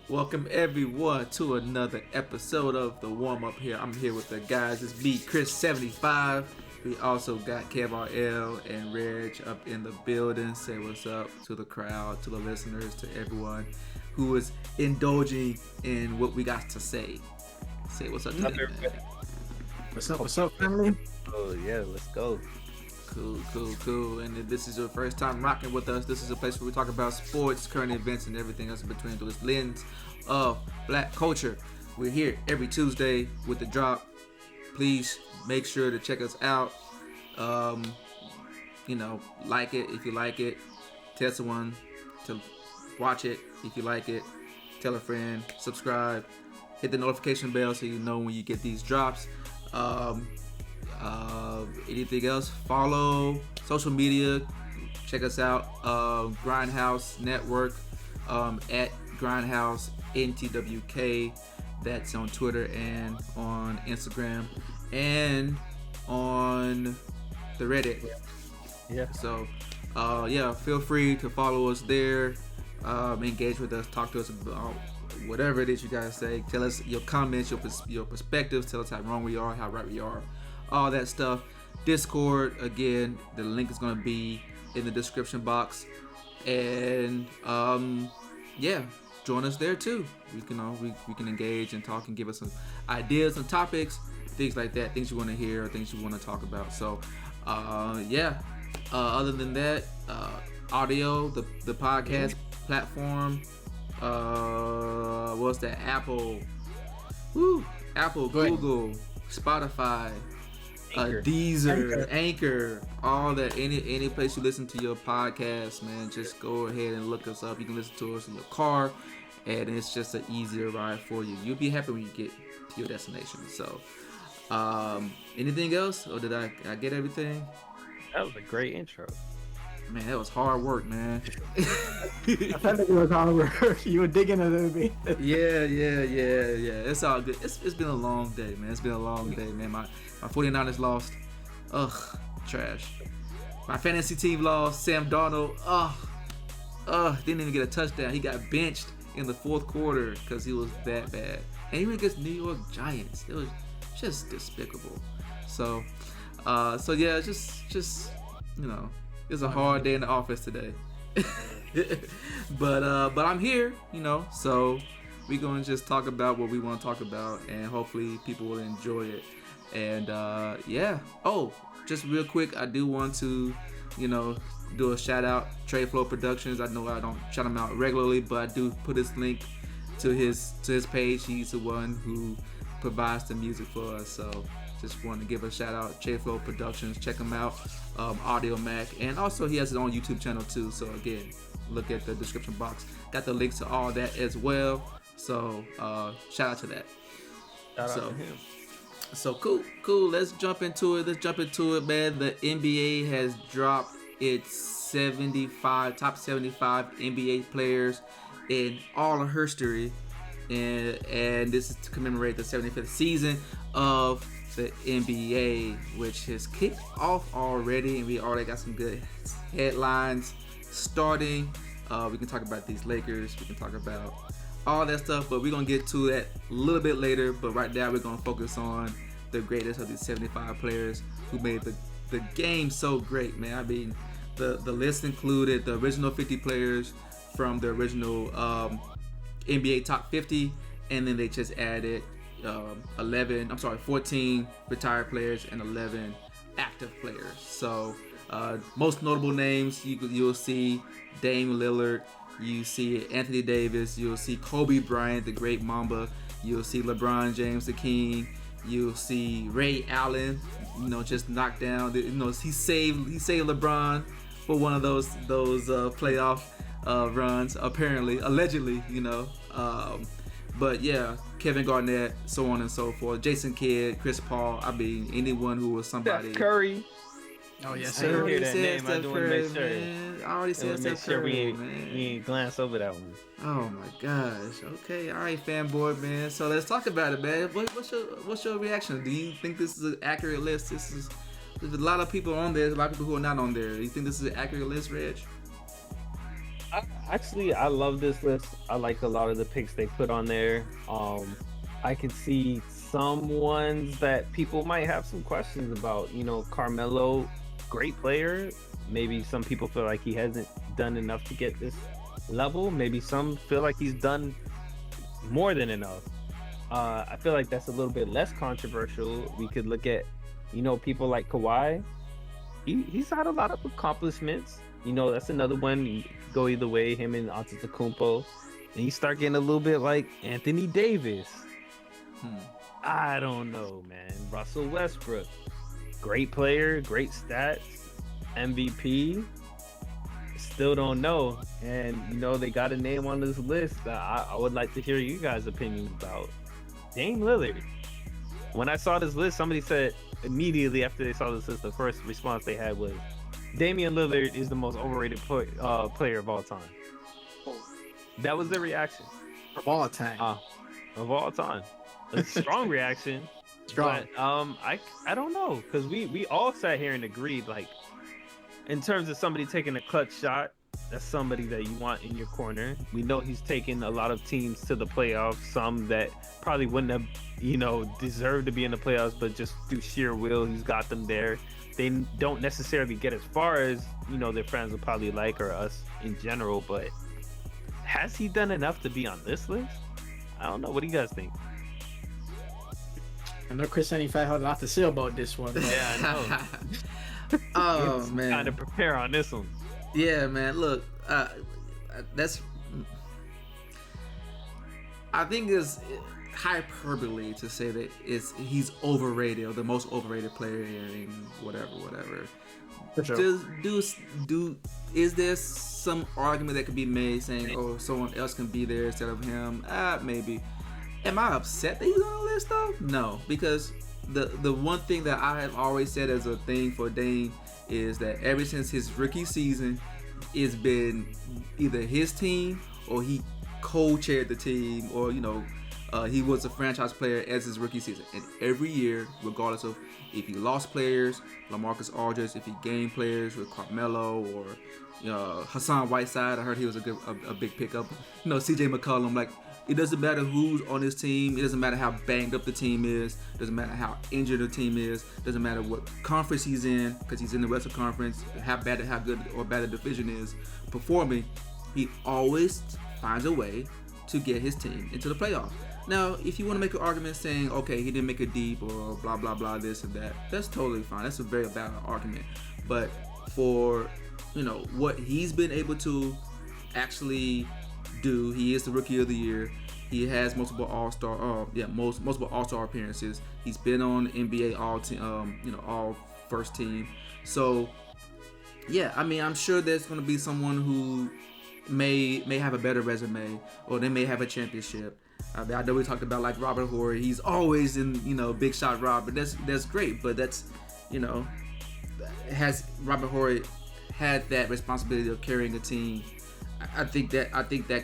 Welcome everyone to another episode of the Warmup here. I'm here with the guys. It's me, Chris75. We also got Kev RL and Reg up in the building. Say what's up to the crowd, to the listeners, to everyone who is indulging in what we got to say. Say what's up to them, man. What's up, family? Oh yeah, let's go. Cool. And if this is your first time rocking with us, this is a place where we talk about sports, current events, and everything else in between through this lens of black culture. We're here every Tuesday with the drop. Please make sure to check us out. Like it if you like it. Tell someone to watch it if you like it. Tell a friend. Subscribe. Hit the notification bell so you know when you get these drops. Anything else? Follow social media. Check us out. Grindhouse Network at Grindhouse NTWK. That's on Twitter and on Instagram and on the Reddit. Yeah. So, feel free to follow us there. Engage with us. Talk to us about whatever it is you guys say. Tell us your comments, your perspectives. Tell us how wrong we are, how right we are. All that stuff. Discord, again, the link is going to be in the description box. And, join us there too. We can engage and talk and give us some ideas and topics, things like that, things you want to hear or things you want to talk about. So, other than that, audio, the podcast platform, what's that? Apple, Google, Spotify, Deezer, Anchor, all that. Any place you listen to your podcast, man, just go ahead and look us up. You can listen to us in your car, and it's just an easier ride for you. You'll be happy when you get to your destination. So, anything else, or did I get everything? That was a great intro. Man, that was hard work, man. I felt like it was hard work. You were digging a little bit. Yeah. It's all good. It's been a long day, man. It's been a long day, man. My 49ers lost. Ugh, trash. My fantasy team lost. Sam Darnold. Didn't even get a touchdown. He got benched in the fourth quarter because he was that bad. And even against New York Giants, it was just despicable. So yeah, just it's a hard day in the office today. but I'm here, so we're going to just talk about what we want to talk about, and hopefully people will enjoy it. And just real quick, I do want to do a shout out Tre Flo Productions. I know I don't shout him out regularly, but I do put his link to his page. He's the one who provides the music for us, so just want to give a shout out, Tre Flo Productions. Check him out, Audio Mac, and also he has his own YouTube channel too. So again, look at the description box. Got the links to all that as well. So shout out to that. Shout out to him. So cool. Let's jump into it, man. The NBA has dropped its top 75 NBA players in all of history, and this is to commemorate the 75th season of the NBA, which has kicked off already, and we already got some good headlines starting. We can talk about these Lakers, we can talk about all that stuff, but we're gonna get to that a little bit later. But right now we're gonna focus on the greatest of these 75 players who made the game so great, man. I mean, the list included the original 50 players from the original NBA top 50, and then they just added 14 retired players and 11 active players. So most notable names, you'll see Dame Lillard, you see Anthony Davis, you'll see Kobe Bryant, the great Mamba, you'll see LeBron James, the King, you'll see Ray Allen, just knocked down. He saved LeBron for one of those playoff runs, allegedly. But yeah, Kevin Garnett, so on and so forth. Jason Kidd, Chris Paul. I mean, anyone who was somebody. Steph Curry. Oh yes, I sir. already said name. Steph Curry, man. I already said Steph Curry, man. We ain't glance over that one. Oh my gosh. Okay, all right, fanboy, man. So let's talk about it, man. What's your reaction? Do you think this is an accurate list? There's a lot of people on there. There's a lot of people who are not on there. Do you think this is an accurate list, Reg? I love this list. I like a lot of the picks they put on there. I can see some ones that people might have some questions about. You know, Carmelo, great player. Maybe some people feel like he hasn't done enough to get this level. Maybe some feel like he's done more than enough. I feel like that's a little bit less controversial. We could look at, you know, people like Kawhi. He's had a lot of accomplishments. You know, that's another one. You could go either way, him and Antetokounmpo. And you start getting a little bit like Anthony Davis. I don't know, man. Russell Westbrook, great player, great stats, MVP. Still don't know. And, you know, they got a name on this list that I would like to hear you guys' opinions about. Dame Lillard. When I saw this list, somebody said immediately after they saw this list, the first response they had was, Damian Lillard is the most overrated player of all time. That was the reaction. Of all time. Of all time. A strong reaction. Strong. But I don't know, because we all sat here and agreed, like, in terms of somebody taking a clutch shot, that's somebody that you want in your corner. We know he's taken a lot of teams to the playoffs, some that probably wouldn't have, you know, deserved to be in the playoffs, but just through sheer will, he's got them there. They don't necessarily get as far as, you know, their friends would probably like, or us in general, but has he done enough to be on this list? I don't know. What do you guys think? I know Chris 75 had a lot to say about this one. Yeah, I know. Oh man, Kind of prepare on this one. Yeah, man. Look, that's. I think it's hyperbole to say that he's overrated or the most overrated player in whatever. For sure. Is there some argument that could be made saying, oh, someone else can be there instead of him? Maybe. Am I upset that he's on the list though? No, because the one thing that I have always said as a thing for Dame is that ever since his rookie season, it's been either his team or he co-chaired the team, or he was a franchise player as his rookie season. And every year, regardless of if he lost players, LaMarcus Aldridge, if he gained players with Carmelo or Hassan Whiteside, I heard he was a big pickup. CJ McCollum, like. It doesn't matter who's on his team. It doesn't matter how banged up the team is. It doesn't matter how injured the team is. It doesn't matter what conference he's in, because he's in the Western Conference, how good or bad the division is performing. He always finds a way to get his team into the playoffs. Now, if you want to make an argument saying, okay, he didn't make it deep or blah, blah, blah, this and that, that's totally fine. That's a very valid argument. But for, what he's been able to actually do, he is the rookie of the year. He has multiple multiple All-Star appearances. He's been on NBA all first team. So yeah, I mean, I'm sure there's going to be someone who may have a better resume, or they may have a championship. I know we talked about like Robert Horry. He's always in, big shot Robert. That's great, but that's, has Robert Horry had that responsibility of carrying a team? I think that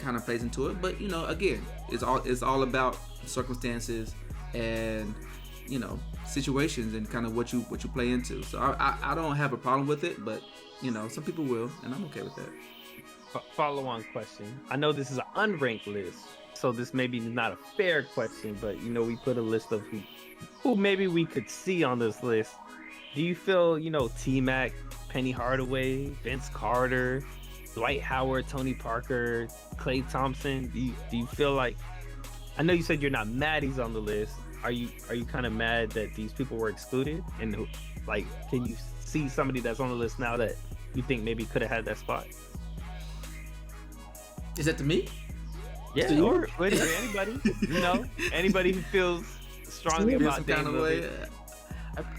kind of plays into it, but again, it's all about circumstances and situations and kind of what you play into. So I don't have a problem with it, but some people will, and I'm okay with that. Follow-on question. I know this is an unranked list, so this maybe not a fair question, but we put a list of who maybe we could see on this list. Do you feel T-Mac, Penny Hardaway, Vince Carter, Dwight Howard, Tony Parker, Klay Thompson? Do you feel like, I know you said you're not mad he's on the list. Are you kind of mad that these people were excluded? And like, can you see somebody that's on the list now that you think maybe could have had that spot? Is that to me? Yeah, or anybody. Anybody who feels strongly about Dame Lillard.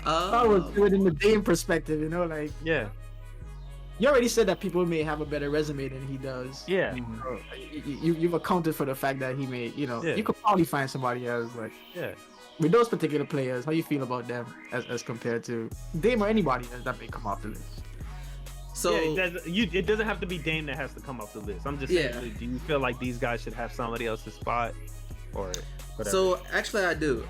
I would do it in the Dame perspective, like. Yeah. You already said that people may have a better resume than he does. Yeah. You've accounted for the fact that he may, you could probably find somebody else, but yeah. With those particular players, how you feel about them as compared to Dame or anybody else that may come off the list? So it doesn't have to be Dame that has to come off the list. I'm just saying, do you feel like these guys should have somebody else's spot or whatever? So actually I do.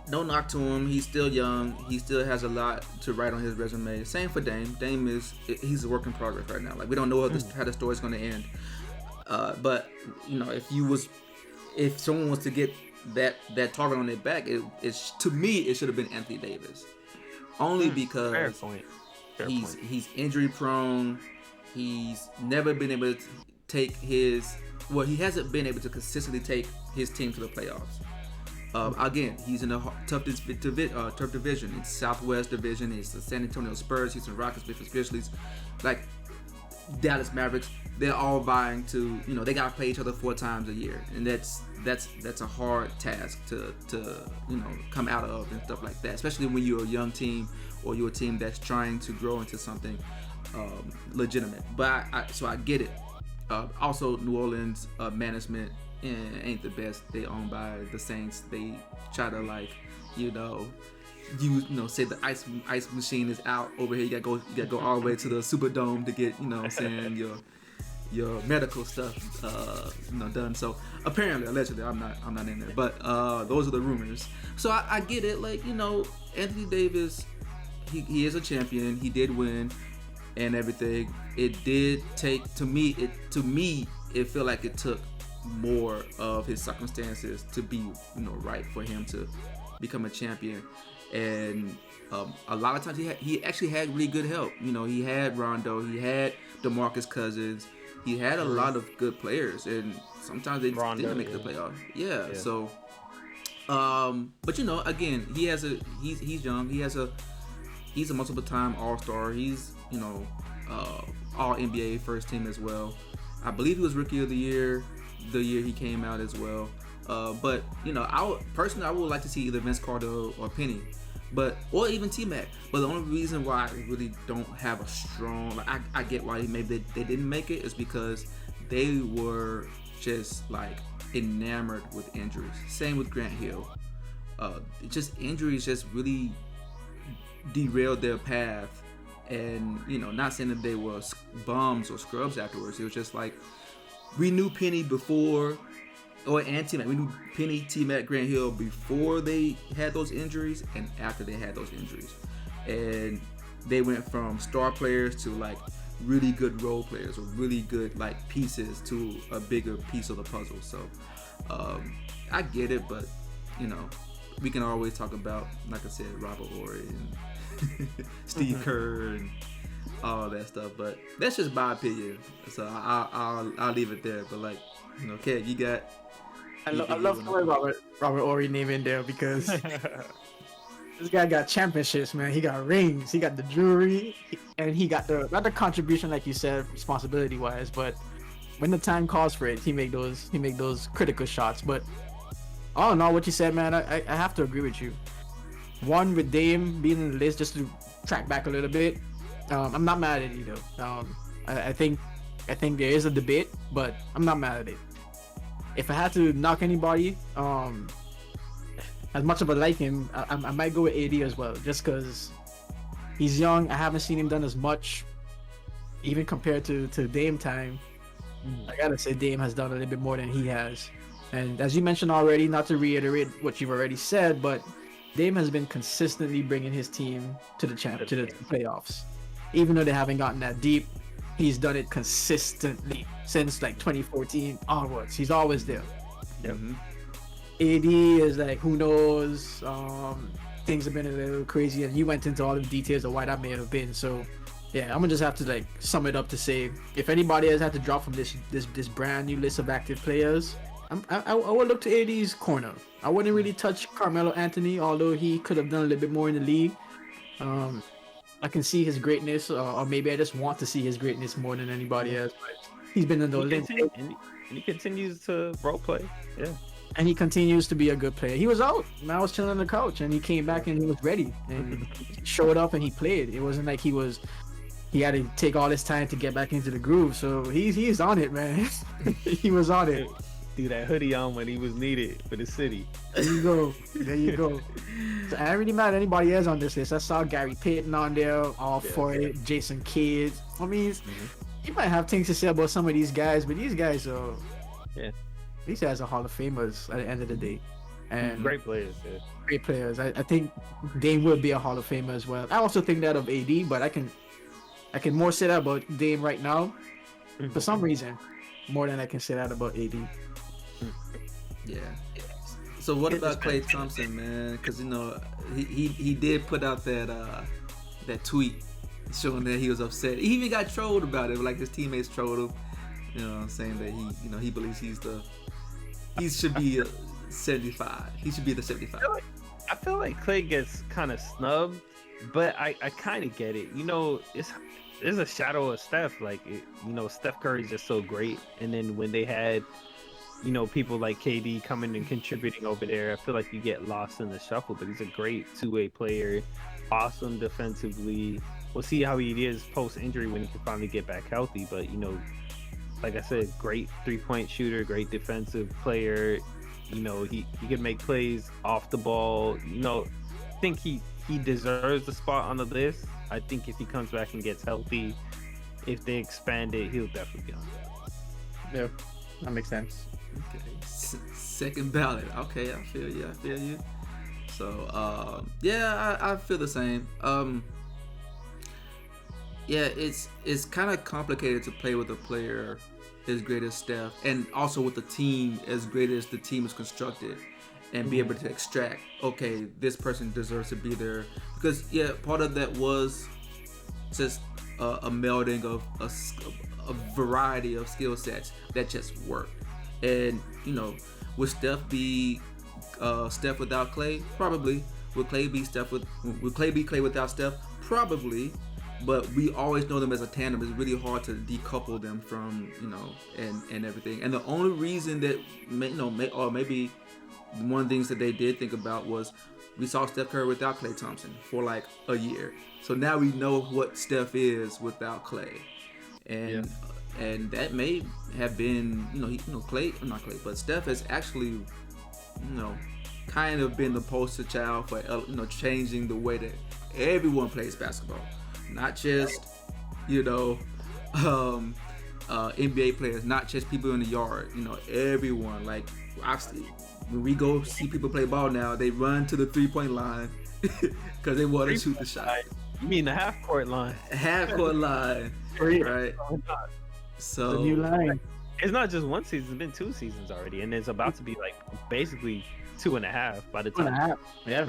no knock to him. He's still young. He still has a lot to write on his resume. Same for Dame. Dame he's a work in progress right now. Like we don't know how the story's going to end. But you know, if someone was to get that target on their back, it's to me it should have been Anthony Davis, only because Fair point. he's injury prone. He's never been able to take he hasn't been able to consistently take his team to the playoffs. Again, he's in a tough division. It's Southwest Division. It's the San Antonio Spurs, Houston Rockets, Memphis Grizzlies, like Dallas Mavericks. They're all vying to, you know, they gotta play each other 4 times a year, and that's a hard task to you know come out of and stuff like that. Especially when you're a young team or you're a team that's trying to grow into something legitimate. But so I get it. Also, New Orleans management ain't the best. They owned by the Saints. They try to say the ice machine is out over here. You gotta go all the way to the Superdome to get, you know what I'm saying, your medical stuff done. So apparently, allegedly, I'm not in there. But those are the rumors. So I get it. Like, you know, Anthony Davis, he is a champion. He did win and everything. It did take to me it felt like it took more of his circumstances to be, you know, right for him to become a champion. And a lot of times he actually had really good help. You know, he had Rondo, he had DeMarcus Cousins, he had a lot of good players, and sometimes they just didn't make the playoff. Yeah. So, but you know, again, he's young. He's a multiple time All-Star. He's, you know, All NBA first team as well. I believe he was Rookie of the Year the year he came out as well. But you know, I would like to see either Vince Carter or Penny, or even T-Mac. But the only reason why I really don't have a strong, I get why maybe they didn't make it, is because they were just like enamored with injuries. Same with Grant Hill. Injuries just really derailed their path. And, you know, not saying that they were bums or scrubs afterwards. It was just like, we knew Penny before, and T-Mac. We knew Penny, T-Mac, Grant Hill before they had those injuries and after they had those injuries. And they went from star players to like really good role players or really good like pieces to a bigger piece of the puzzle. So I get it, but, you know, we can always talk about, like I said, Robert Horry and Steve Kerr and all that stuff, but that's just my opinion. So I'll leave it there. But like, you know, Kev, you got. I love the way Robert Horry name in there, because this guy got championships, man. He got rings, he got the jewelry, and he got not the contribution like you said, responsibility wise, but when the time calls for it, he make those critical shots. But all in all, what you said, man, I have to agree with you. One, with Dame being in the list, just to track back a little bit, I'm not mad at it either. I think there is a debate, but I'm not mad at it. If I had to knock anybody, as much of I like him, I might go with AD as well, just because he's young. I haven't seen him done as much, even compared to Dame time. I gotta say Dame has done a little bit more than he has. And as you mentioned already, not to reiterate what you've already said, but Dame has been consistently bringing his team to the playoffs. Even though they haven't gotten that deep, he's done it consistently since like 2014 onwards. He's always there. Yep. AD is like, who knows? Things have been a little crazy, and you went into all the details of why that may have been. So, yeah, I'm gonna just have to like sum it up to say, if anybody has had to drop from this brand new list of active players, I would look to AD's corner. I wouldn't really touch Carmelo Anthony, although he could have done a little bit more in the league. I can see his greatness, or maybe I just want to see his greatness more than anybody else. But he's been in the Olympics. And he continues to role play. Yeah. And he continues to be a good player. He was out. I was chilling on the couch, and he came back and he was ready. And he showed up and he played. It wasn't like he had to take all this time to get back into the groove. So he's on it, man. He was on it. Threw that hoodie on when he was needed for the city. There you go. So I ain't really mad at anybody else on this list. I saw Gary Payton on there, all for it. Jason Kidd. I mean, you might have things to say about some of these guys, but these guys are Hall of Famers at the end of the day. And Great players, yeah. great players. I think Dame would be a Hall of Famer as well. I also think that of AD, but I can more say that about Dame right now for some reason more than I can say that about AD. Yeah. So what about Klay Thompson, man? Because he did put out that tweet showing that he was upset. He even got trolled about it. Like his teammates trolled him. Saying that he believes he should be a 75. He should be the 75. I feel like Klay gets kind of snubbed, but I kind of get it. It's a shadow of Steph. Like Steph Curry's just so great, and then when they had people like KD coming and contributing over there, I feel like you get lost in the shuffle. But he's a great two-way player, awesome defensively. We'll see how he is post-injury when he can finally get back healthy. But like I said, great three-point shooter, great defensive player. He can make plays off the ball. I think he deserves the spot on the list. I think if he comes back and gets healthy, if they expand it, he'll definitely be on the list. Yeah, that makes sense. Okay, second ballot. Okay, I feel you. So, I feel the same. It's kind of complicated to play with a player as great as Steph, and also with the team as great as the team is constructed, and be able to extract, okay, this person deserves to be there. Because part of that was just a melding of a variety of skill sets that just worked. And would Steph be Steph without Klay? Probably. Would Klay be Klay without Steph? Probably. But we always know them as a tandem. It's really hard to decouple them from and everything. And the only reason that maybe one of the things that they did think about was we saw Steph Curry without Klay Thompson for like a year. So now we know what Steph is without Klay. And that may have been, Klay, not Klay, but Steph has actually, kind of been the poster child for, changing the way that everyone plays basketball. Not just, NBA players, not just people in the yard, everyone. Like, when we go see people play ball now, they run to the 3-point line because they want to shoot the shot. You mean the half-court line? Half-court line, right? So the new line. It's not just one season; it's been 2 seasons already, and it's about to be like basically 2.5 by the time. 2.5. Yeah.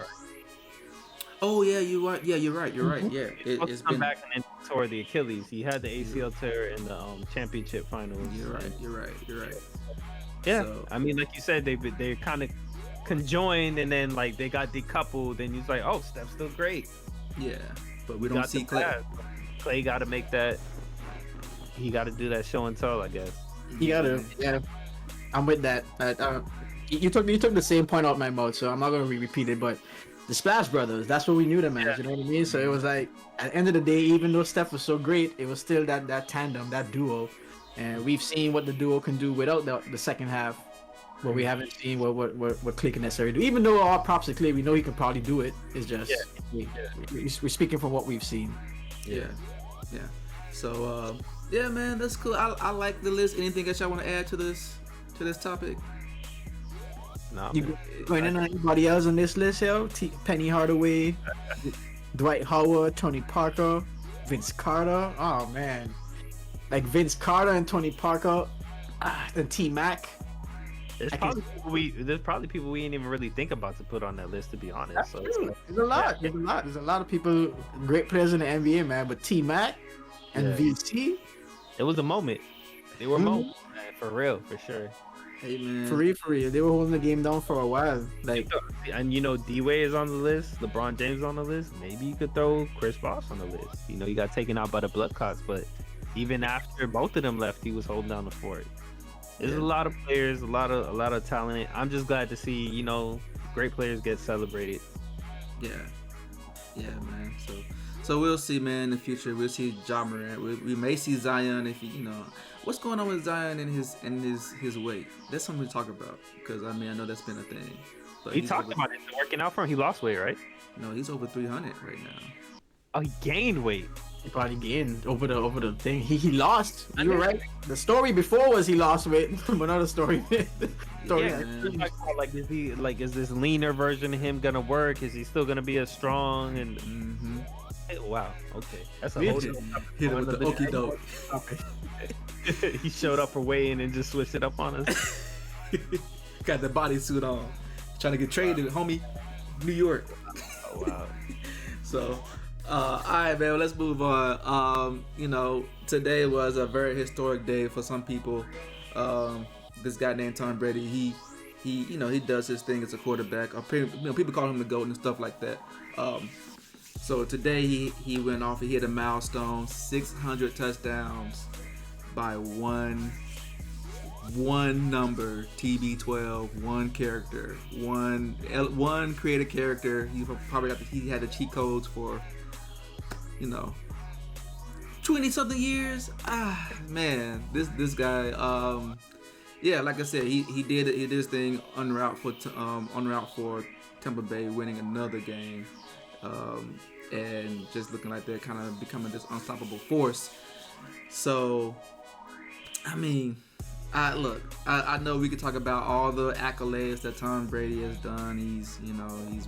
Oh yeah, you're right. Yeah, you're right. Yeah, it's come been back and then tore the Achilles. He had the ACL tear in the championship finals. You're right. Yeah, So, I mean, like you said, they're kind of conjoined, and then like they got decoupled, and he's like, oh, Steph's still great. yeah, but we don't see Klay. Klay got to make that. He got to do that show and tell, I guess. You gotta, yeah. I'm with that. You took the same point out my mouth, so I'm not gonna repeat it. But the Splash Brothers, that's what we knew them as. Yeah. You know what I mean? So it was like, at the end of the day, even though Steph was so great, it was still that tandem, that duo, and we've seen what the duo can do without the second half. But we haven't seen what Klay can necessarily do. Even though all props to Klay, we know he can probably do it. It's just we're speaking from what we've seen. Yeah. So yeah, man, that's cool. I like the list. Anything else y'all want to add to this topic? No, Going in on anybody else on this list, yo? Penny Hardaway, Dwight Howard, Tony Parker, Vince Carter. Oh man, like Vince Carter and Tony Parker, and T Mac. There's probably people we ain't even really think about to put on that list, to be honest. So There's a lot. There's a lot of people, great players in the NBA, man. But T Mac and VC, it was a moment. They were moments, man, for real, for sure. Hey man, for real, they were holding the game down for a while. Like, and D-Wade is on the list, LeBron James on the list. Maybe you could throw Chris Bosh on the list. He got taken out by the blood clots, but even after both of them left, he was holding down the fort. There's a lot of players, a lot of talent. I'm just glad to see, great players get celebrated. Yeah, man. So we'll see, man. In the future, we'll see Ja Morant. We may see Zion if what's going on with Zion and his weight. That's something to talk about because I know that's been a thing. But He talked about it working out for him. He lost weight, right? No, he's over 300 right now. Oh, he gained weight. probably gained over the thing. He lost. You were right. The story before was he lost weight, but not the story. Like is this leaner version of him gonna work? Is he still gonna be as strong? And wow, okay, that's a whole hit him with the okie doke. He showed up for weigh-in and just switched it up on us. Got the bodysuit on, trying to get traded, homie. New York. Oh wow. So, all right, man. Let's move on. Today was a very historic day for some people. This guy named Tom Brady, he does his thing as a quarterback. People call him the GOAT and stuff like that. So today he went off. He hit a milestone, 600 touchdowns by one number, TB12, one character, one creative character. He had the cheat codes for 20 something years. Man, this guy. Like I said, he did his thing en route for Tampa Bay winning another game, and just looking like they're kind of becoming this unstoppable force. So, I mean, I know we could talk about all the accolades that Tom Brady has done. He's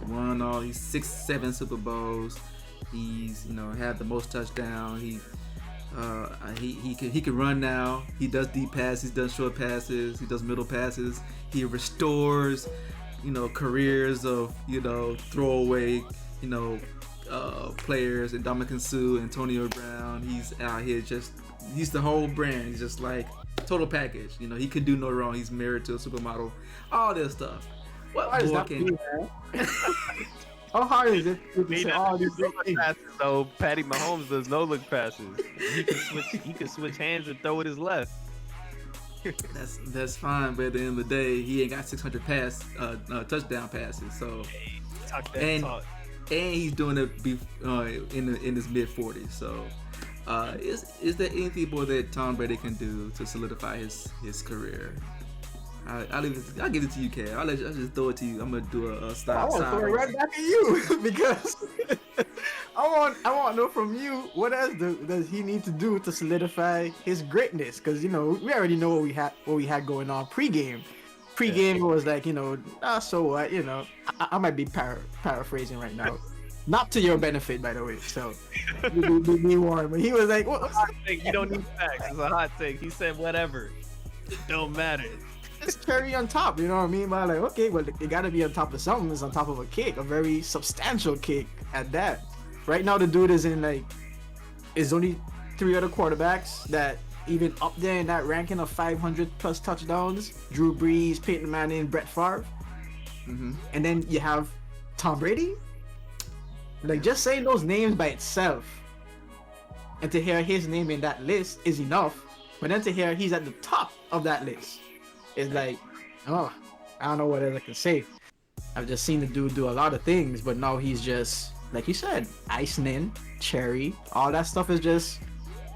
won all these 6-7 Super Bowls. He's had the most touchdowns. He can run now. He does deep passes. He does short passes. He does middle passes. He restores careers of throwaway players, and Dominican Sue, Antonio Brown. He's out here he's the whole brand. He's just like total package. He could do no wrong. He's married to a supermodel. All this stuff. What more can? How hard is it to say all these passes? So Patty Mahomes does no look passes. He can switch hands and throw with his left. That's fine, but at the end of the day, he ain't got 600 touchdown passes. So and he's doing it in his mid 40s. So is there anything more that Tom Brady can do to solidify his career? I'll give it to you, Kat. I'll just throw it to you. I'm gonna do a style. I want to throw it right back at you because I want to know from you what else does he need to do to solidify his greatness? Because we already know what we had going on pregame. Pregame was like so what I might be paraphrasing right now. Not to your benefit, by the way. So, be warned. But he was like, "What? You don't need facts. It's a hot take." He said, "Whatever, it don't matter." It's cherry on top, you know what I mean? But like, okay, well, it gotta be on top of something. It's on top of a cake, a very substantial cake at that. Right now, the dude is is only 3 other quarterbacks that even up there in that ranking of 500 plus touchdowns. Drew Brees, Peyton Manning, Brett Favre. Mm-hmm. And then you have Tom Brady. Like, just saying those names by itself and to hear his name in that list is enough. But then to hear he's at the top of that list, it's like, I don't know what else I can say. I've just seen the dude do a lot of things, but now he's just, like you said, icing in, cherry, all that stuff is just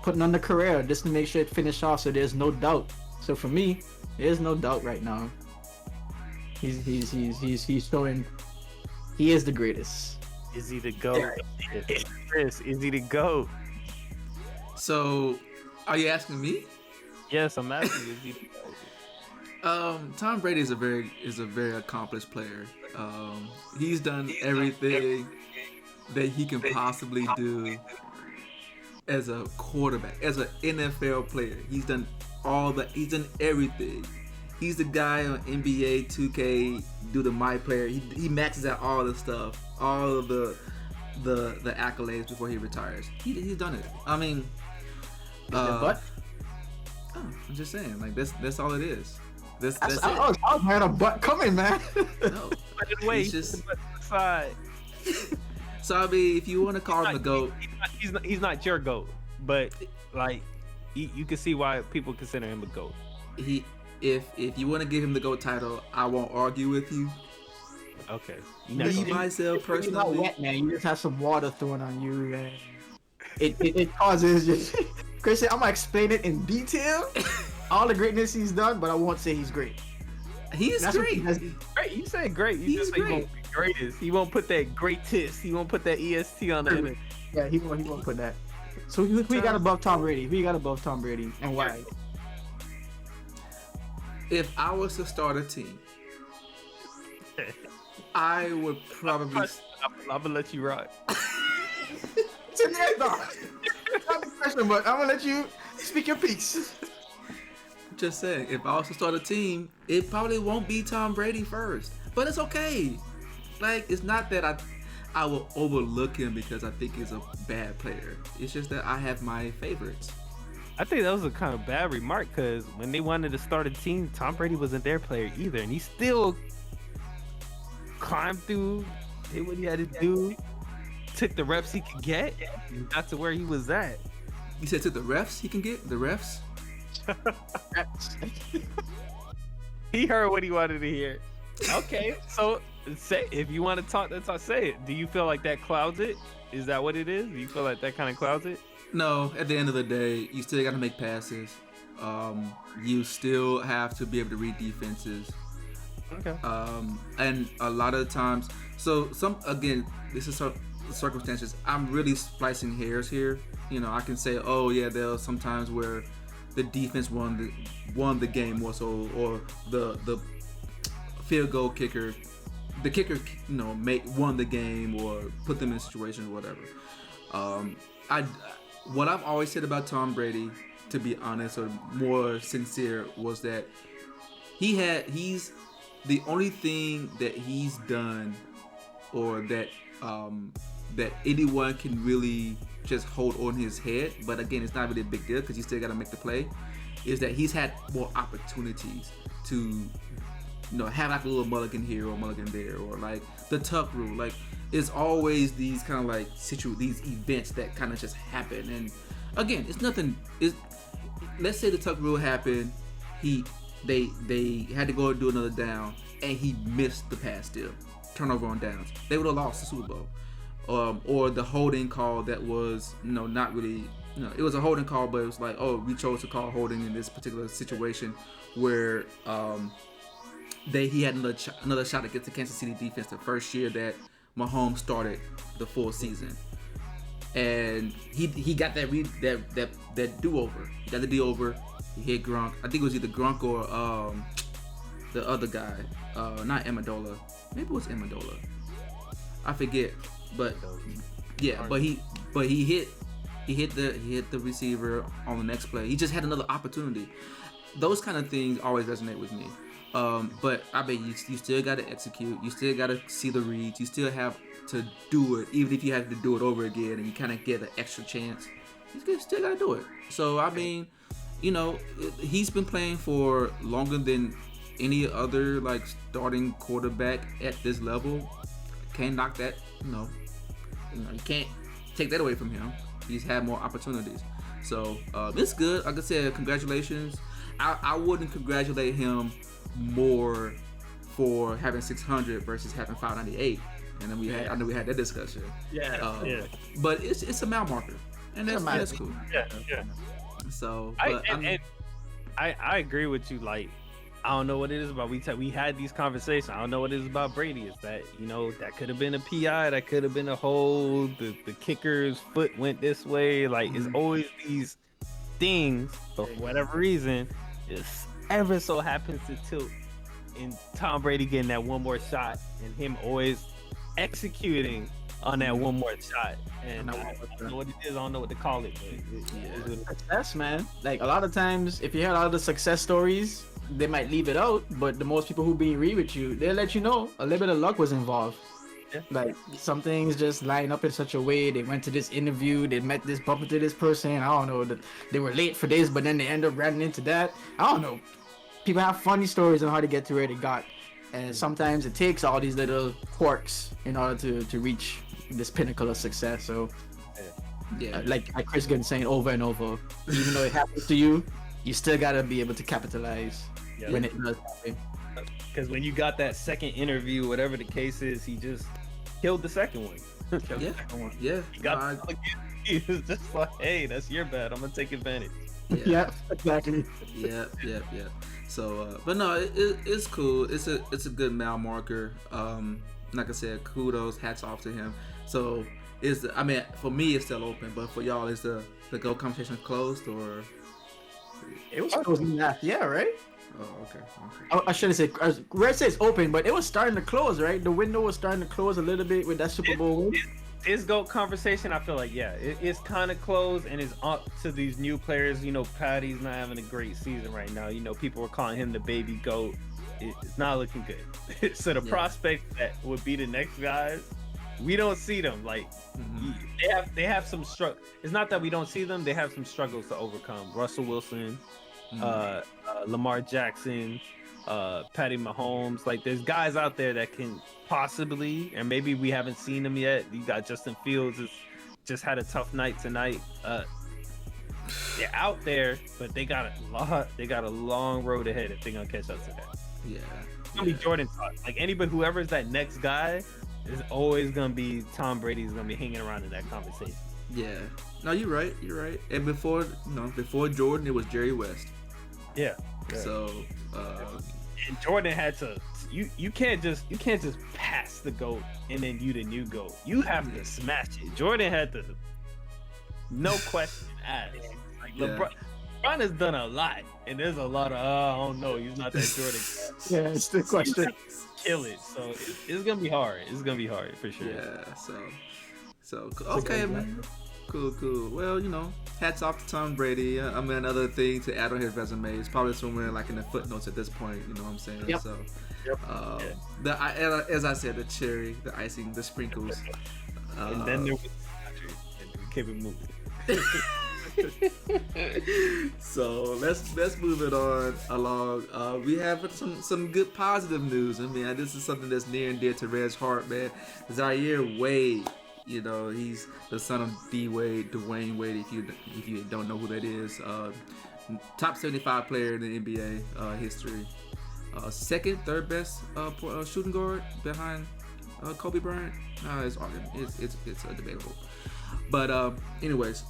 putting on the career just to make sure it finish off so there's no doubt. So for me, there's no doubt right now. He's showing he is the greatest. Is he the GOAT? Chris, is he the GOAT? So, are you asking me? Yes, I'm asking you. Is he the GOAT? Tom Brady is a very accomplished player. He's done everything that he can possibly do as a quarterback, as an NFL player. He's done everything. He's the guy on NBA 2K, do the My Player. He maxes out all the stuff, all of the accolades before he retires. He's done it. I mean, but I'm just saying, like that's all it is. That's it. I was hearing a butt coming, man. No, wait, just side. So I mean, if you want to call him the GOAT, he's not your GOAT, but like you can see why people consider him a GOAT. If you want to give him the GOAT title, I won't argue with you. Okay. Me myself personally, you're not wet, man. You just have some water thrown on you, and it causes just. Chris, I'm gonna explain it in detail. All the greatness he's done, but I won't say he's great. He's great. Great. You say great. You just say he won't be greatest. He won't put that greatest. He won't put that EST on the end. Yeah, he won't put that. So who you got above Tom Brady? Who you got above Tom Brady, and why? If I was to start a team, I would probably. I'm gonna let you rock. It's in there, dog. Not the question, but I'm gonna let you speak your piece. Just saying, if I was to start a team, it probably won't be Tom Brady first. But it's okay. Like, it's not that I will overlook him because I think he's a bad player. It's just that I have my favorites. I think that was a kind of bad remark because when they wanted to start a team, Tom Brady wasn't their player either, and he still climbed through, did what he had to do, took the reps he could get, and got to where he was at. You said to the refs he can get? The refs? He heard what he wanted to hear. Okay, so say if you want to talk, say it. Do you feel like that clouds it? Is that what it is? Do you feel like that kind of clouds it? No, at the end of the day, you still got to make passes. You still have to be able to read defenses. Okay. And a lot of the times, so this is circumstances. I'm really splicing hairs here. You know, I can say, oh yeah, there are some times where the defense won the game more so, or the field goal kicker, the kicker, you know, won the game or put them in situations, whatever. What I've always said about Tom Brady, to be honest or more sincere, was that he's the only thing that he's done, or that that anyone can really just hold on his head, but again, it's not really a big deal because you still got to make the play, is that he's had more opportunities to, you know, have like a little mulligan here or mulligan there, or like the tuck rule. Like, it's always these kind of like these events that kind of just happen. And again, it's nothing. Let's say the tuck rule happened, they had to go and do another down, and he missed the pass steal, turnover on downs. They would have lost the Super Bowl. Or the holding call that was, you know, not really, you know, it was a holding call, but it was like, oh, we chose to call holding in this particular situation where he had another shot against the Kansas City defense the first year that Mahomes started the full season, and he got that do-over. He got the do-over. He hit Gronk. I think it was either Gronk or the other guy, not Amendola. Maybe it was Amendola. I forget. But yeah, but he hit the receiver on the next play. He just had another opportunity. Those kind of things always resonate with me. But I bet you still got to execute. You still got to see the reads. You still have to do it, even if you have to do it over again and you kind of get an extra chance. You still got to do it. So I mean, you know, he's been playing for longer than any other like starting quarterback at this level. Can't knock that. You can't take that away from him. He's had more opportunities. So it's good. Like I said, congratulations. I wouldn't congratulate him more for having 600 versus having 598. And then I know we had that discussion. Yeah. But it's a mile marker, and that's cool. Yeah. So I agree with you. Like, I don't know what it is about. We had these conversations. I don't know what it is about Brady. Is that, you know, that could have been a PI, that could have been a hold. The kicker's foot went this way. Like, it's always these things, but for whatever reason, it's ever so happens to tilt. And Tom Brady getting that one more shot, and him always executing on that one more shot. And I don't know what it is. I don't know what to call it. But Success, man. Like, a lot of times, if you hear a lot of the success stories, they might leave it out, but the most people who be real with you, they'll let you know a little bit of luck was involved. Yeah. Like, some things just line up in such a way. They went to this interview, they bumped into this person. I don't know, they were late for this, but then they end up running into that. I don't know. People have funny stories on how to get to where they got, and sometimes it takes all these little quirks in order to reach this pinnacle of success. So yeah, like Chris Gunn saying over and over, even though it happens to you, you still gotta be able to capitalize when it does happen. Because when you got that second interview, whatever the case is, he just killed the second one. Yeah. He got he was just like, hey, that's your bad. I'm gonna take advantage. Yeah, exactly. Yeah. So, but no, it's cool. It's a good mile marker. Like I said, kudos, hats off to him. So I mean, for me, it's still open, but for y'all, is the GOAT conversation closed or? It was closing that, yeah, right? Oh, okay. I shouldn't say. Red says open, but it was starting to close, right? The window was starting to close a little bit with that Super Bowl win. This GOAT conversation, I feel like, it's kind of closed, and it's up to these new players. You know, Patty's not having a great season right now. You know, people were calling him the baby GOAT. It's not looking good. So the prospect that would be the next guys, we don't see them. Like they have some struggle. It's not that we don't see them; they have some struggles to overcome. Russell Wilson, Lamar Jackson, Patty Mahomes. Like there's guys out there that can possibly, and maybe we haven't seen them yet. You got Justin Fields just had a tough night tonight. They're out there, but they got a long road ahead if they're gonna catch up to that. Yeah, it's gonna be Jordan. Like anybody, whoever's that next guy, is always gonna be Tom Brady's gonna be hanging around in that conversation. Yeah, no, you're right. And before Jordan, it was Jerry West. Yeah. So and Jordan had to. You can't just pass the GOAT and then you the new GOAT. You have to smash it. Jordan had to, no question asked. Like LeBron has done a lot, and there's a lot of I don't know. He's not that Jordan. Yeah, it's the question. Kill it. So it's gonna be hard. It's gonna be hard for sure. Yeah. So okay, man. Cool. Well, you know, hats off to Tom Brady. I mean, another thing to add on his resume is probably somewhere like in the footnotes at this point. You know what I'm saying? Yep. So, as I said, the cherry, the icing, the sprinkles. And then there was and we kept it moving. So let's move it on along. We have some good positive news. I mean, this is something that's near and dear to Red's heart, man. Zaire Wade. You know, he's the son of Dwayne Wade. If you don't know who that is, top 75 player in the NBA history. Second, third best shooting guard behind Kobe Bryant. It's debatable. But anyways,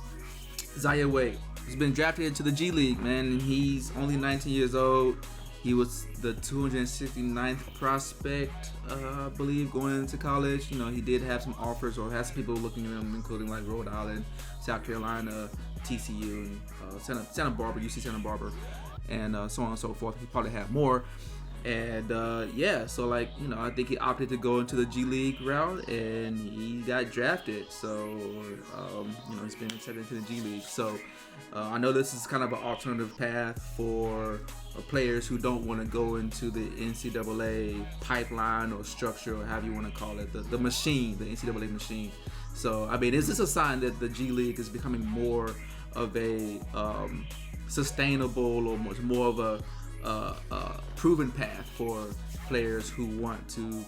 Zaire Wade has been drafted into the G League, man, and he's only 19 years old. He was the 269th prospect, I believe, going into college. You know, he did have some offers or has people looking at him, including like Rhode Island, South Carolina, TCU, and Santa Barbara, UC Santa Barbara, and so on and so forth. He probably had more. And so like, you know, I think he opted to go into the G League route, and he got drafted. So, you know, he's been accepted into the G League. So I know this is kind of an alternative path for players who don't want to go into the NCAA pipeline or structure, or however you want to call it, the machine, the NCAA machine. So, I mean, is this a sign that the G League is becoming more of a sustainable or more of a proven path for players who want to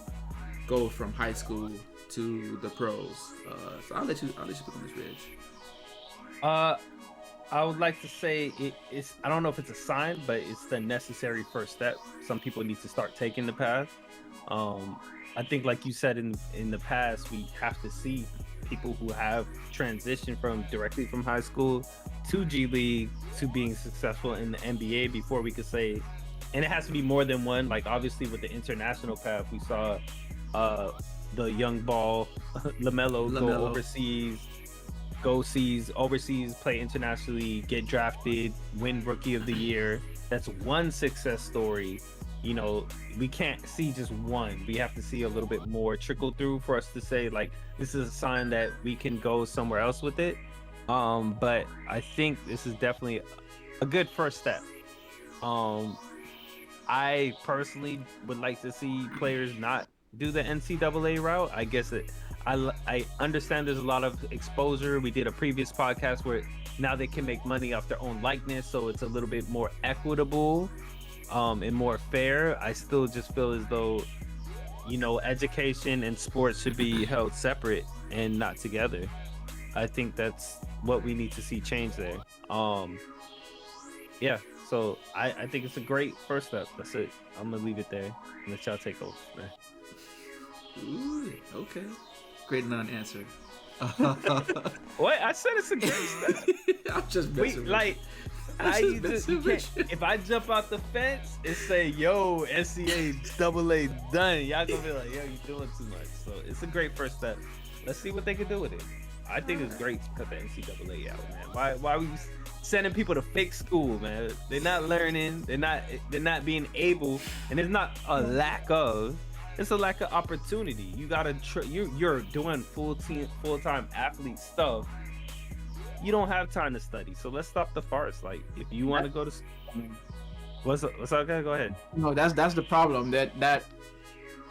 go from high school to the pros? So I'll let you put on this, Reg. I would like to say it's. I don't know if it's a sign, but it's the necessary first step. Some people need to start taking the path. I think, like you said in the past, we have to see people who have transitioned directly from high school to G League to being successful in the NBA before we could say, and it has to be more than one. Like obviously with the international path, we saw the young ball LaMelo go overseas, play internationally, get drafted, win Rookie of the Year. That's one success story. You know, we can't see just one. We have to see a little bit more trickle through for us to say like this is a sign that we can go somewhere else with it. But I think this is definitely a good first step. I personally would like to see players not do the NCAA route. I guess I understand there's a lot of exposure. We did a previous podcast where now they can make money off their own likeness, so it's a little bit more equitable and more fair. I still just feel as though, you know, education and sports should be held separate and not together. I think that's what we need to see change there. So I think it's a great first step. That's it. I'm gonna leave it there and let y'all take over, man. Ooh, okay. Great non-answer. What? I said it's a great step. I'm just messing with if I jump out the fence and say, yo, NCAA done, y'all gonna be like, yo, you doing too much. So it's a great first step. Let's see what they can do with it. I think it's great to cut the NCAA out, man. Why are we sending people to fake school, man? They're not learning. They're not being able, and it's not a lack of. It's a lack of opportunity. You gotta you're doing full-time athlete stuff. You don't have time to study, so let's stop the farce. Like, if you want to go to school, what's up, guys? Go ahead. No, that's the problem.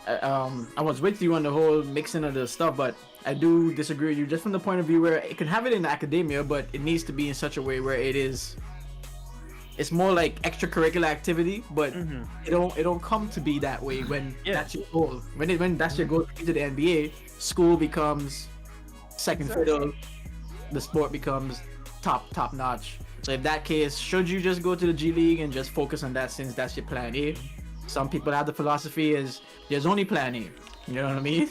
I was with you on the whole mixing of the stuff, but I do disagree with you just from the point of view where it can have it in academia, but it needs to be in such a way where it's more like extracurricular activity, but it don't come to be that way when that's your goal. When that's your goal to get to the NBA, school becomes second fiddle, the sport becomes top notch. So if that case, should you just go to the G League and just focus on that since that's your plan A? Some people have the philosophy is there's only plan A. You know what I mean?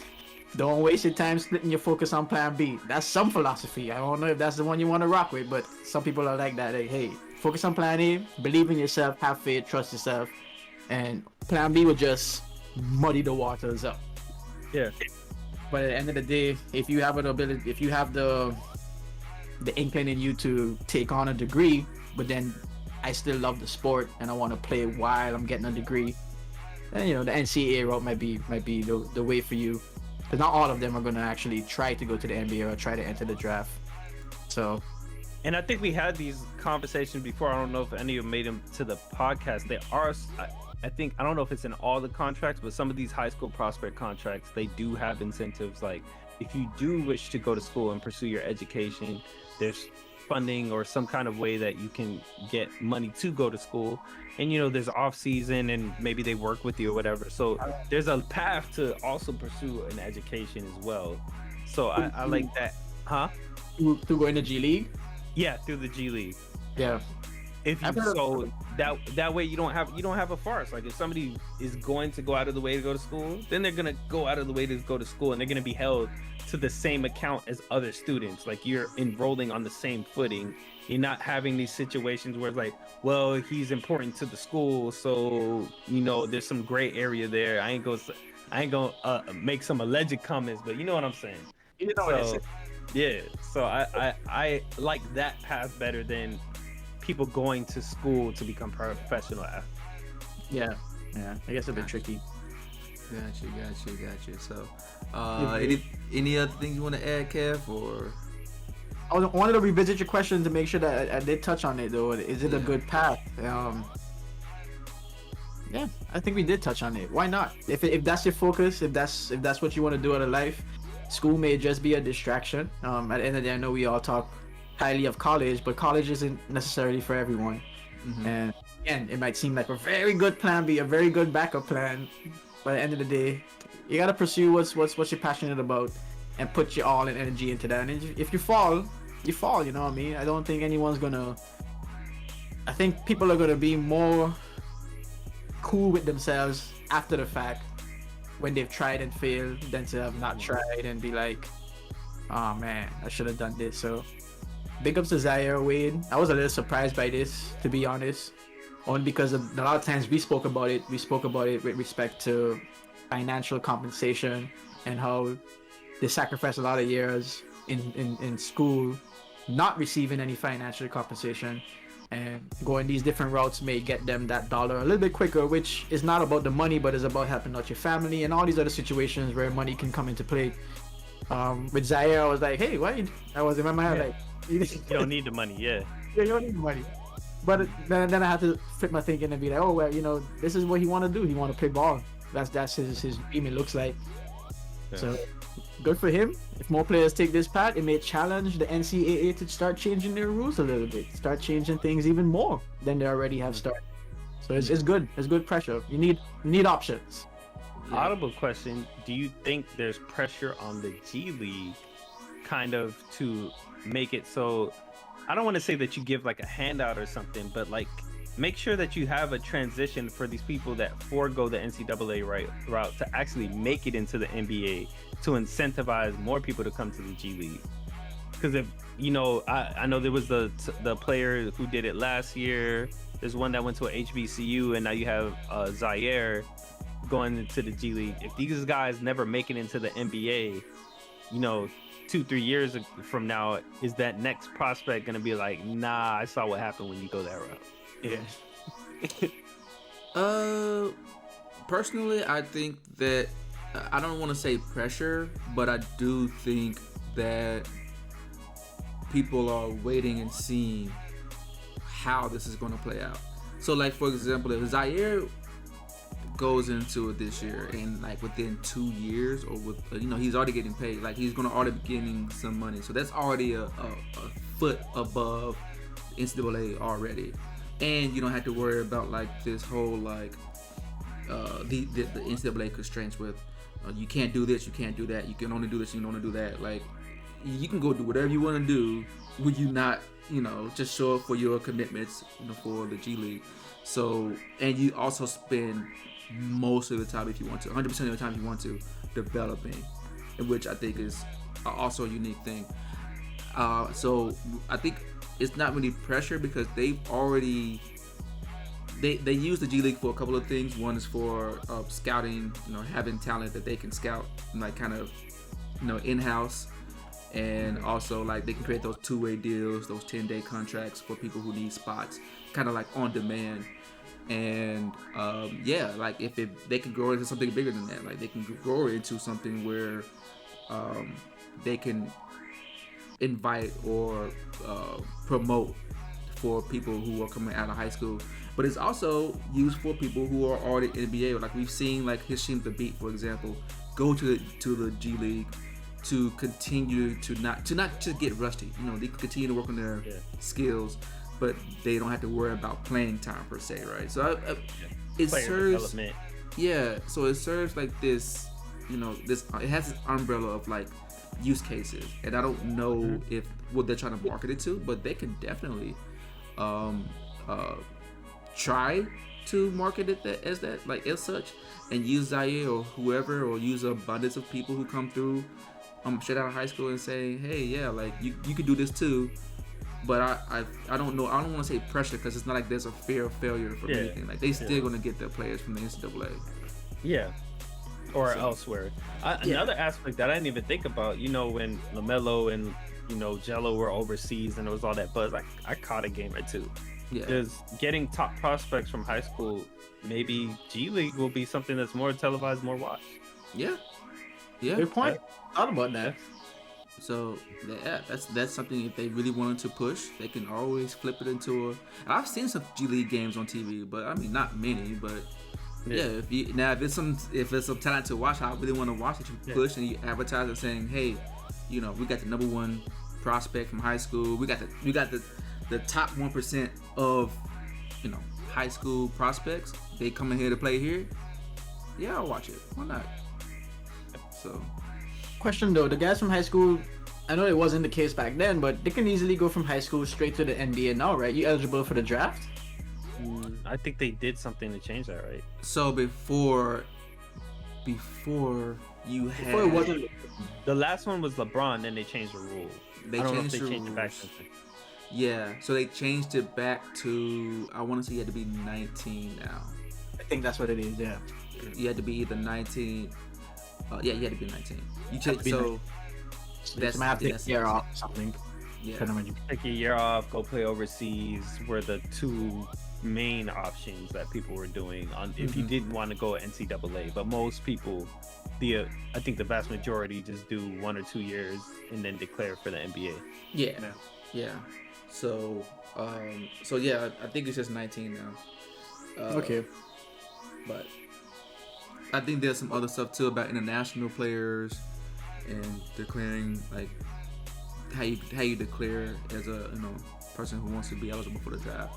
Don't waste your time splitting your focus on plan B. That's some philosophy. I don't know if that's the one you want to rock with, but some people are like that. Like, hey, focus on plan A, believe in yourself, have faith, trust yourself, and plan B will just muddy the waters up. Yeah. But at the end of the day, if you have an ability, if you have the inkling in you to take on a degree, but then I still love the sport and I want to play while I'm getting a degree, then the NCAA route might be the way for you. Because not all of them are going to actually try to go to the NBA or try to enter the draft. So, and I think we had these conversations before. I don't know if any of them made them to the podcast. They are, I think, I don't know if it's in all the contracts, but some of these high school prospect contracts, they do have incentives. Like, if you do wish to go to school and pursue your education, there's funding or some kind of way that you can get money to go to school. And there's off season and maybe they work with you or whatever. So there's a path to also pursue an education as well. So I like that. Huh? To go in the G League? Yeah, through the G League. Yeah. If you so that way you don't have a farce. Like, if somebody is going to go out of the way to go to school, then they're gonna go out of the way to go to school and they're gonna be held to the same account as other students. Like, you're enrolling on the same footing. You're not having these situations where it's like, well, he's important to the school, so there's some gray area there. I ain't gonna make some alleged comments, but you know what I'm saying. Yeah. So I like that path better than people going to school to become professional athletes. Yeah. I guess a bit tricky. Got you. So, any other things you want to add, Kev, or? I wanted to revisit your question to make sure that I did touch on it, though. Is it a good path? Yeah, I think we did touch on it. Why not? If that's your focus, if that's what you want to do out of life, school may just be a distraction. At the end of the day, I know we all talk highly of college, but college isn't necessarily for everyone. And again, it might seem like a very good plan B, a very good backup plan, but at the end of the day, you gotta pursue what's you're passionate about and put your all and energy into that. And if you fall, you fall. You know what I mean? I don't think anyone's gonna. I think people are gonna be more cool with themselves after the fact when they've tried and failed than to have not tried and be like, oh man, I should have done this. So big ups to Zaire, Wade. I was a little surprised by this, to be honest, only because a lot of times we spoke about it with respect to financial compensation and how they sacrifice a lot of years in school not receiving any financial compensation, and going these different routes may get them that dollar a little bit quicker, which is not about the money but is about helping out your family and all these other situations where money can come into play. With Zaire, I was like, hey, what? I was in my mind like, you don't need the money. Yeah, you don't need the money. But then I had to flip my thinking and be like, oh well, this is what he want to do. He want to play ball. That's his dream, it looks like. Yeah. So good for him. If more players take this path, it may challenge the NCAA to start changing their rules a little bit, start changing things even more than they already have started. So it's good. It's good pressure. You need options. Yeah. Audible question: do you think there's pressure on the G League, kind of, to make it so? I don't want to say that you give like a handout or something, but like make sure that you have a transition for these people that forego the NCAA route to actually make it into the NBA, to incentivize more people to come to the G League. Because if I know there was the player who did it last year. There's one that went to a HBCU, and now you have Zaire going into the G League. If these guys never make it into the NBA, 2-3 years from now, is that next prospect gonna be like, nah, I saw what happened when you go that route? Yeah. Personally, I think that I don't want to say pressure, but I do think that people are waiting and seeing how this is going to play out. So, like for example, if Zaire goes into it this year, and like within 2 years, or with he's already getting paid, like he's going to already be getting some money, so that's already a foot above NCAA already, and you don't have to worry about like this whole like the NCAA constraints with you can't do this, you can't do that, you can only do this, you can only do that. Like you can go do whatever you want to do when you not just show up for your commitments for the G League. So, and you also spend most of the time, if you want to, 100% of the time if you want to, developing, which I think is also a unique thing. So I think it's not really pressure because they've already they use the G League for a couple of things. One is for scouting, having talent that they can scout, like kind of in-house, and also like they can create those two-way deals, those 10-day contracts for people who need spots, kind of like on demand. And like if they can grow into something bigger than that, like they can grow into something where they can invite or promote for people who are coming out of high school. But it's also used for people who are already in the NBA. Like we've seen, like Hashim the Beat, for example, go to the G League to continue to not to get rusty. They can continue to work on their skills, but they don't have to worry about playing time per se, right? So it serves, so it serves like this, this it has this umbrella of like use cases, and I don't know if what they're trying to market it to, but they can definitely try to market it as that, like as such, and use Zaire or whoever, or use an abundance of people who come through straight out of high school and say, hey, yeah, like you could do this too. But I don't know. I don't want to say pressure because it's not like there's a fear of failure for anything. Like they still gonna get their players from the NCAA. Yeah. Or elsewhere. Another aspect that I didn't even think about, when LaMelo and Jello were overseas and there was all that buzz, I caught a game or two. Yeah. Because getting top prospects from high school, maybe G League will be something that's more televised, more watched. Yeah. Yeah. Good point. Thought about that. So yeah, that's something if they really wanted to push, they can always flip it into a. I've seen some G League games on TV, but I mean not many. But yeah, if it's some talent to watch, I really want to watch it. You push and you advertise it saying, hey, we got the number one prospect from high school. We got the top 1% of high school prospects. They coming here to play here. Yeah, I'll watch it. Why not? So. Question though, the guys from high school, I know it wasn't the case back then, but they can easily go from high school straight to the NBA now, right? You eligible for the draft? I think they did something to change that, right? So before you had... Before it wasn't... The last one was LeBron, then they changed the rule. They changed the rules. It back since then. Yeah, so they changed it back to, I want to say you had to be 19 now. I think that's what it is, yeah. You had to be either 19... you had to be 19. You take so that's have to take a year off or something. Yeah. Take a year off, go play overseas were the two main options that people were doing on if you didn't want to go NCAA. But most people, I think the vast majority just do 1 or 2 years and then declare for the NBA. Yeah. So yeah, I think it's just 19 now. Okay. But I think there's some other stuff too about international players and declaring, like how you declare as a person who wants to be eligible for the draft.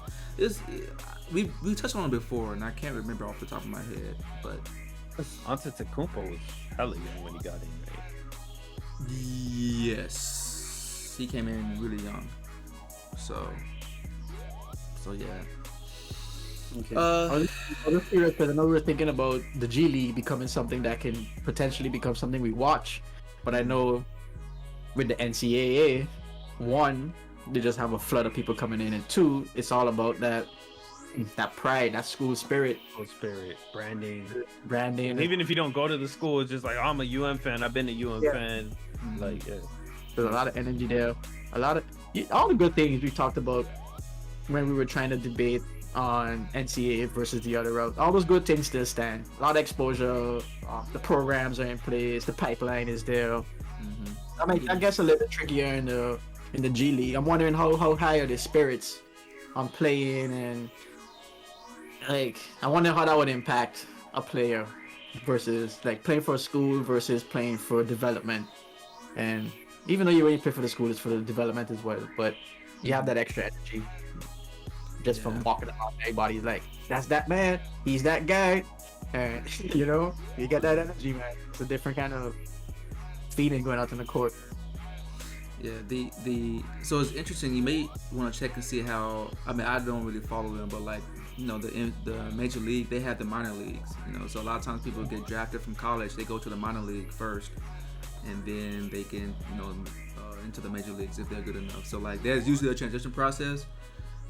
We touched on it before and I can't remember off the top of my head, but Antetokounmpo was hella young when he got in, right? Yes, he came in really young. So yeah. Okay. I was curious because I know we were thinking about the G League becoming something that can potentially become something we watch, but I know with the NCAA, one, they just have a flood of people coming in, and two, it's all about that pride, that school spirit, branding. And even if you don't go to the school, it's just like, oh, I'm a UM fan. I've been a UM fan. Like, yeah. There's a lot of energy there. All the good things we talked about when we were trying to debate on NCAA versus the other route. All those good things still stand. A lot of exposure. The programs are in place. The pipeline is there. I mean, I guess a little trickier in the G League. I'm wondering how high are the spirits on playing, and like I wonder how that would impact a player versus like playing for a school versus playing for development. And even though you already play for the school, it's for the development as well. But you have that extra energy just from walking around. Everybody's like, "That's that man. He's that guy," and you know, you get that energy, man. It's a different kind of feeling going out on the court. Yeah, so it's interesting. You may want to check and see how. I mean, I don't really follow them, but like the major league, they have the minor leagues. So a lot of times people get drafted from college, they go to the minor league first, and then they can into the major leagues if they're good enough. So like there's usually a transition process.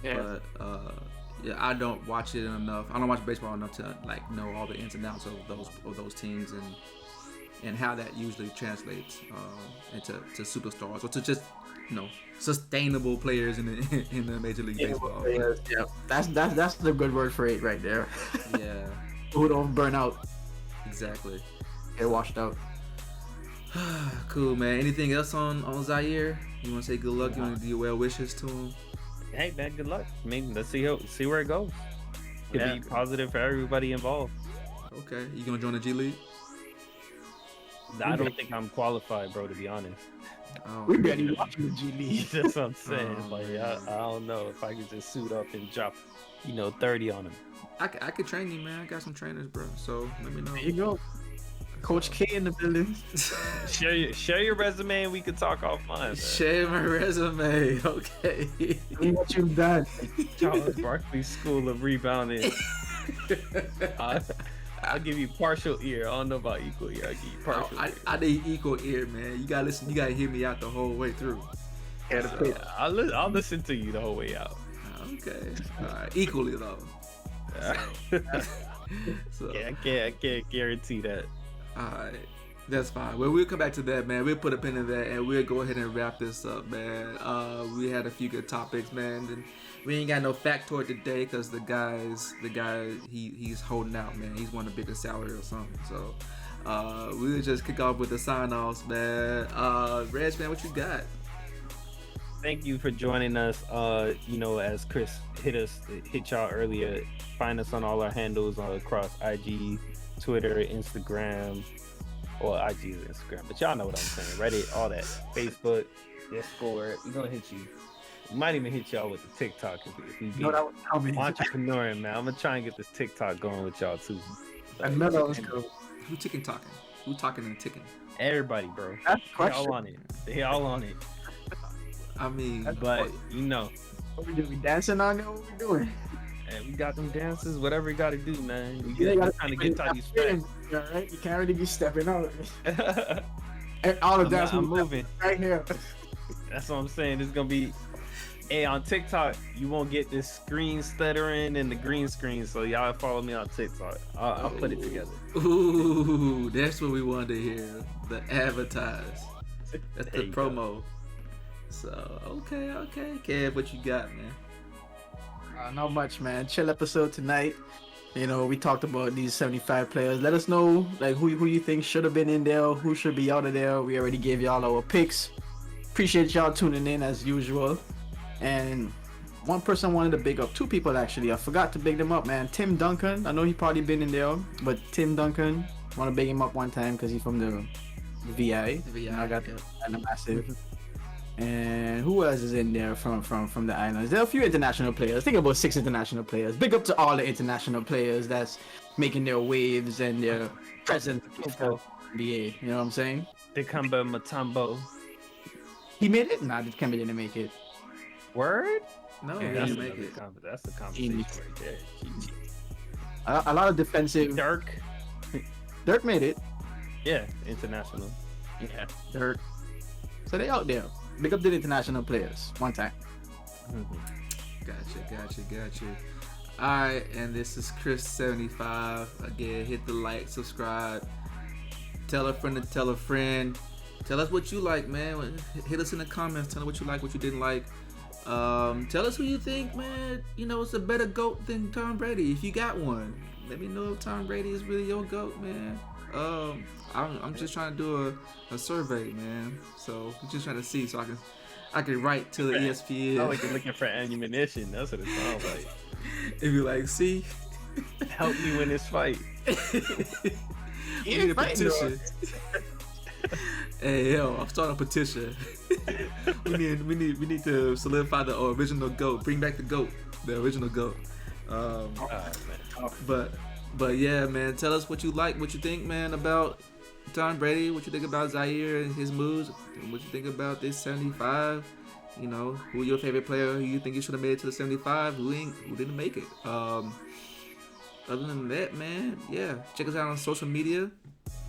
Yeah. But I don't watch it enough. I don't watch baseball enough to like know all the ins and outs of those teams and how that usually translates into superstars or to just sustainable players in the Major League Baseball. Yeah, that's the good word for it right there. Yeah. Who don't burn out. Exactly. Get washed out. Cool, man. Anything else on Zaire? You want to say good luck? You want to do your well wishes to him? Hey man, good luck. I mean, let's see where it goes. Could be positive for everybody involved. Okay, you gonna join the G League? I don't think I'm qualified, bro. To be honest. We barely watching the G League. That's what I'm saying. I don't know if I could just suit up and drop, 30 on him. I could train you, man. I got some trainers, bro. So let me know. There you go. Coach K in the building. Share your resume and we could talk offline. Man. Share my resume, okay. What you've done. Charles Barkley School of Rebounding. I'll give you partial ear. I don't know about equal ear. I'll give you partial ear. I need equal ear, man. You gotta listen. You gotta hear me out the whole way through. I'll listen to you the whole way out. Okay. All right. Equally though. So. Yeah, I can't guarantee that. Alright, that's fine. Well, we'll come back to that, man. We'll put a pin in that, and we'll go ahead and wrap this up, man. We had a few good topics, man, and we ain't got no factoid today because the guy he's holding out, man. He's won a bigger salary or something. So we'll just kick off with the sign-offs, man. Reg, man, what you got? Thank you for joining us. As Chris hit y'all earlier, find us on all our handles across IG, Twitter, Instagram, or IG is Instagram, but y'all know what I'm saying. Reddit, all that. Facebook, Discord. We're gonna hit you. We might even hit y'all with the TikTok if we be entrepreneuring, man. I'm gonna try and get this TikTok going with y'all too. Another one's cool. Who talking? Who talking and ticking? Everybody, bro. That's the question. They all on it. They all on it. I mean, but what we doing? We dancing on it? What we doing? And we got them dances, whatever we got to do, man. We're trying to get all these facts. All right, you can't really be stepping out. And all of that, I'm moving right here. That's what I'm saying. It's gonna be. Hey, on TikTok, you won't get this screen stuttering and the green screen. So y'all follow me on TikTok. I'll put it together. Ooh, that's what we wanted to hear. The advertise. That's the promo. Go. So okay. Kev, what you got, man? Not much, man. Chill episode tonight. We talked about these 75 players. Let us know like who you think should have been in there, who should be out of there. We already gave y'all our picks. Appreciate y'all tuning in as usual. And one person wanted to big up, two people actually. I forgot to big them up, man. Tim Duncan. I know he probably been in there, but Tim Duncan, want to big him up one time because he's from the VI. I got the massive. And who else is in there from the islands? There are a few international players. I think about 6 international players. Big up to all the international players that's making their waves and their presence in the NBA. You know what I'm saying? Dikembe Mutombo. He made it? Nah, Dikembe didn't make it. Word? No, yeah, he didn't make it. That's the conversation right there. A lot of defensive. Dirk made it. Yeah, international. Yeah, Dirk. So they out there. Big up to the international players. One time. Gotcha. Alright, and this is Chris75. Again, hit the like, subscribe. Tell a friend to tell a friend. Tell us what you like, man. Hit us in the comments. Tell us what you like, what you didn't like. Tell us who you think, man. You know, it's a better GOAT than Tom Brady. If you got one, let me know if Tom Brady is really your GOAT, man. I'm just trying to do a survey, man. So I'm just trying to see so I can write to the ESPN. I like you're looking for ammunition. That's what it sounds like. If you like, see, help me win this fight. We need a petition. Hey yo, I'm starting a petition. we need to solidify the original GOAT. Bring back the GOAT, the original GOAT. But yeah, man. Tell us what you like, what you think, man, about Tom Brady. What you think about Zaire and his moves. What you think about this 75. You know, who your favorite player? Who you think you should have made it to the 75? Who didn't make it? Other than that, man, yeah. Check us out on social media.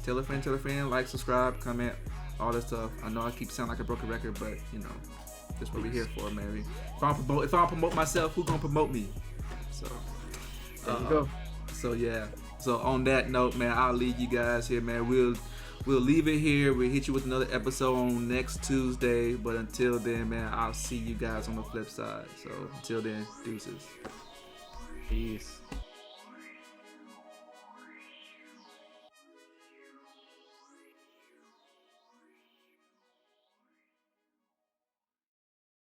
Tell a friend, like, subscribe, comment, all that stuff. I know I keep sounding like a broken record, but you know, that's what we're here for, man. If I don't promote myself, who gonna promote me? So there you go. So yeah. So on that note, man, I'll leave you guys here, man. We'll leave it here. We'll hit you with another episode on next Tuesday. But until then, man, I'll see you guys on the flip side. So until then, deuces. Peace.